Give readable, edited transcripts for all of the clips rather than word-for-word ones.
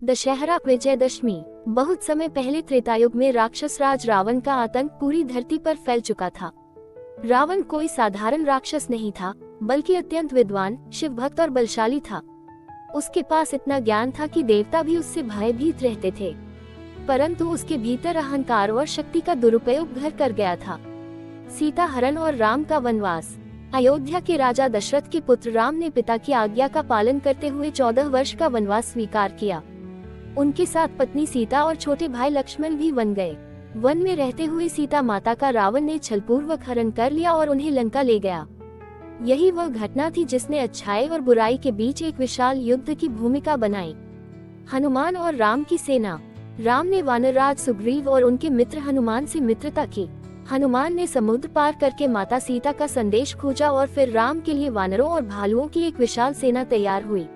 दशहरा विजयदशमी। बहुत समय पहले त्रेतायुग में राक्षस राज रावण का आतंक पूरी धरती पर फैल चुका था। रावण कोई साधारण राक्षस नहीं था, बल्कि अत्यंत विद्वान, शिव भक्त और बलशाली था। उसके पास इतना ज्ञान था कि देवता भी उससे भयभीत रहते थे, परंतु उसके भीतर अहंकार और शक्ति का दुरुपयोग घर कर गया था। सीता हरण और राम का वनवास। अयोध्या के राजा दशरथ के पुत्र राम ने पिता की आज्ञा का पालन करते हुए 14 वर्ष का वनवास स्वीकार किया। उनके साथ पत्नी सीता और छोटे भाई लक्ष्मण भी वन गए। वन में रहते हुए सीता माता का रावण ने छलपूर्वक हरण कर लिया और उन्हें लंका ले गया। यही वह घटना थी जिसने अच्छाई और बुराई के बीच एक विशाल युद्ध की भूमिका बनाई। हनुमान और राम की सेना। राम ने वानरराज सुग्रीव और उनके मित्र हनुमान से मित्रता की। हनुमान ने समुद्र पार करके माता सीता का संदेश खोजा और फिर राम के लिए वानरों और भालुओं की एक विशाल सेना तैयार हुई।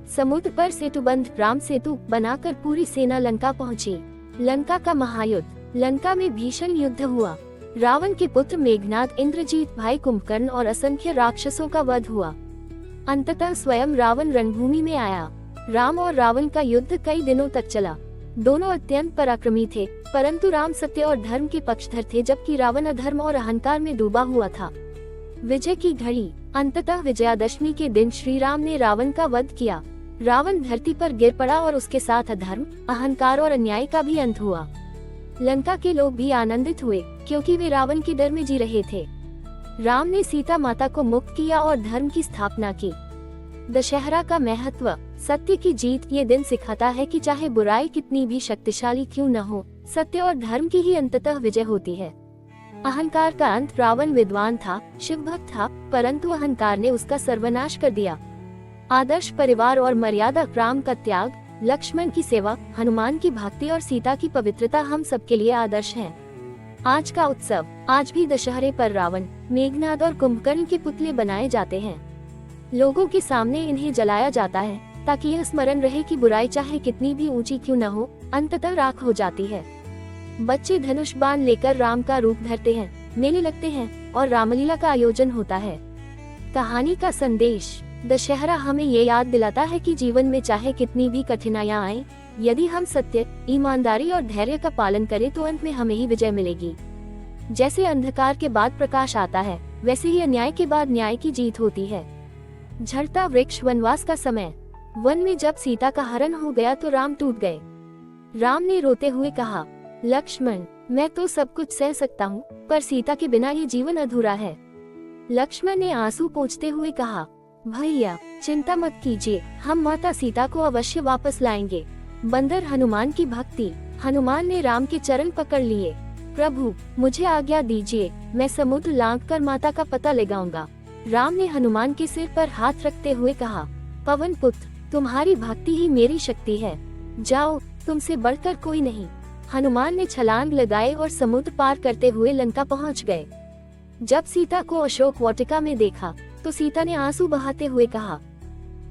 समुद्र पर सेतुबंध राम सेतु बनाकर पूरी सेना लंका पहुंची। लंका का महायुद्ध। लंका में भीषण युद्ध हुआ। रावण के पुत्र मेघनाद, इंद्रजीत, भाई कुंभकर्ण और असंख्य राक्षसों का वध हुआ। अंततः स्वयं रावण रणभूमि में आया। राम और रावण का युद्ध कई दिनों तक चला। दोनों अत्यंत पराक्रमी थे, परंतु राम सत्य और धर्म के पक्षधर थे, जबकि रावण अधर्म और अहंकार में डूबा हुआ था। विजय की घड़ी। अंततः विजयादशमी के दिन श्री राम ने रावण का वध किया। रावण धरती पर गिर पड़ा और उसके साथ अधर्म, अहंकार और अन्याय का भी अंत हुआ। लंका के लोग भी आनंदित हुए, क्योंकि वे रावण के डर में जी रहे थे। राम ने सीता माता को मुक्त किया और धर्म की स्थापना की। दशहरा का महत्व। सत्य की जीत। ये दिन सिखाता है कि चाहे बुराई कितनी भी शक्तिशाली क्यों न हो, सत्य और धर्म की ही अंततः विजय होती है। अहंकार का अंत। रावण विद्वान था, शिव भक्त था, परंतु अहंकार ने उसका सर्वनाश कर दिया। आदर्श परिवार और मर्यादा। राम का त्याग, लक्ष्मण की सेवा, हनुमान की भक्ति और सीता की पवित्रता हम सबके लिए आदर्श हैं। आज का उत्सव। आज भी दशहरे पर रावण, मेघनाद और कुंभकर्ण के पुतले बनाए जाते हैं। लोगों के सामने इन्हें जलाया जाता है, ताकि यह स्मरण रहे कि बुराई चाहे कितनी भी ऊंची क्यों न हो, अंततः राख हो जाती है। बच्चे धनुष बाण लेकर राम का रूप धरते हैं, मेले लगते हैं और रामलीला का आयोजन होता है। कहानी का संदेश। दशहरा हमें ये याद दिलाता है कि जीवन में चाहे कितनी भी कठिनाइयां आएं, यदि हम सत्य, ईमानदारी और धैर्य का पालन करें तो अंत में हमें ही विजय मिलेगी। जैसे अंधकार के बाद प्रकाश आता है, वैसे ही अन्याय के बाद न्याय की जीत होती है। झड़ता वृक्ष। वनवास का समय। वन में जब सीता का हरण हो गया तो राम टूट गए। राम ने रोते हुए कहा, लक्ष्मण, मैं तो सब कुछ सह सकता हूँ, पर सीता के बिना ये जीवन अधूरा है। लक्ष्मण ने आंसू पोंछते हुए कहा, भैया चिंता मत कीजिए, हम माता सीता को अवश्य वापस लाएंगे। बंदर हनुमान की भक्ति। हनुमान ने राम के चरण पकड़ लिए। प्रभु, मुझे आज्ञा दीजिए, मैं समुद्र लांघकर माता का पता लगाऊंगा। राम ने हनुमान के सिर पर हाथ रखते हुए कहा, पवन पुत्र, तुम्हारी भक्ति ही मेरी शक्ति है। जाओ, तुमसे बढ़कर कोई नहीं। हनुमान ने छलांग लगाए और समुद्र पार करते हुए लंका पहुंच गए। जब सीता को अशोक वाटिका में देखा तो सीता ने आंसू बहाते हुए कहा,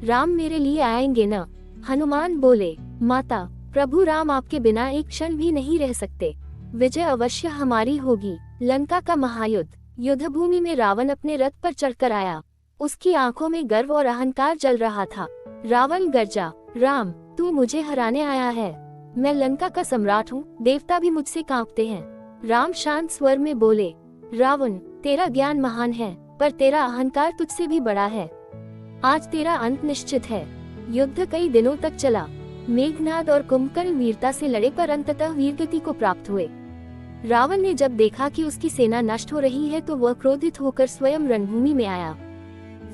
राम मेरे लिए आएंगे न? हनुमान बोले, माता, प्रभु राम आपके बिना एक क्षण भी नहीं रह सकते। विजय अवश्य हमारी होगी। लंका का महायुद्ध। युद्ध भूमि में रावण अपने रथ पर चढ़कर आया। उसकी आंखों में गर्व और अहंकार जल रहा था। रावण गरजा, राम, तू मुझे हराने आया है? मैं लंका का सम्राट हूँ, देवता भी मुझसे कांपते हैं। राम शांत स्वर में बोले, रावण, तेरा ज्ञान महान है, पर तेरा अहंकार तुझसे भी बड़ा है। आज तेरा अंत निश्चित है। युद्ध कई दिनों तक चला। मेघनाद और कुंभकर्ण वीरता से लड़े, पर अंततः वीरगति को प्राप्त हुए। रावण ने जब देखा कि उसकी सेना नष्ट हो रही है तो वह क्रोधित होकर स्वयं रणभूमि में आया।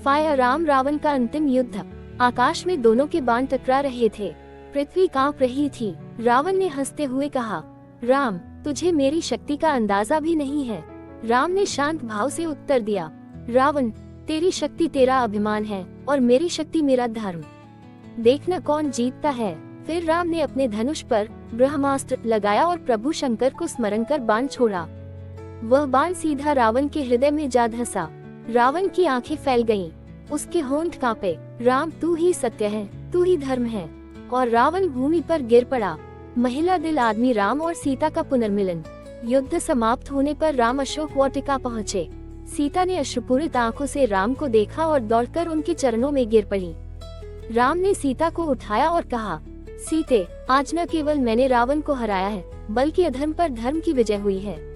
फायर राम रावण का अंतिम युद्ध। आकाश में दोनों के बाण टकरा रहे थे। पृथ्वी कांप रही थी। रावण ने हंसते हुए कहा, राम, तुझे मेरी शक्ति का अंदाजा भी नहीं है। राम ने शांत भाव से उत्तर दिया, रावण, तेरी शक्ति तेरा अभिमान है और मेरी शक्ति मेरा धर्म। देखना कौन जीतता है। फिर राम ने अपने धनुष पर ब्रह्मास्त्र लगाया और प्रभु शंकर को स्मरण कर बाण छोड़ा। वह बाण सीधा रावण के हृदय में जा धंसा। रावण की आंखें फैल गईं, उसके होंठ कांपे। राम, तू ही सत्य है, तू ही धर्म है। और रावण भूमि पर गिर पड़ा। महिला दिल आदमी। राम और सीता का पुनर्मिलन। युद्ध समाप्त होने पर राम अशोक वाटिका पहुँचे। सीता ने अश्रुपूरित आंखों से राम को देखा और दौड़कर उनके चरणों में गिर पड़ी। राम ने सीता को उठाया और कहा, सीते, आज न केवल मैंने रावण को हराया है, बल्कि अधर्म पर धर्म की विजय हुई है।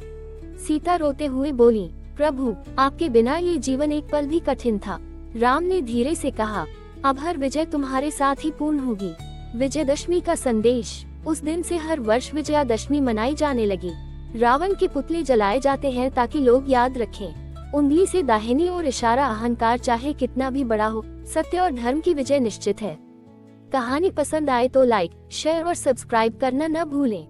सीता रोते हुए बोली, प्रभु, आपके बिना ये जीवन एक पल भी कठिन था। राम ने धीरे से कहा, अब हर विजय तुम्हारे साथ ही पूर्ण होगी। विजयदशमी का संदेश। उस दिन से हर वर्ष विजयादशमी मनाई जाने लगी। रावण के पुतले जलाए जाते हैं ताकि लोग याद रखें। उंगली से दाहिनी ओर इशारा, अहंकार चाहे कितना भी बड़ा हो, सत्य और धर्म की विजय निश्चित है। कहानी पसंद आए तो लाइक, शेयर और सब्सक्राइब करना न भूलें।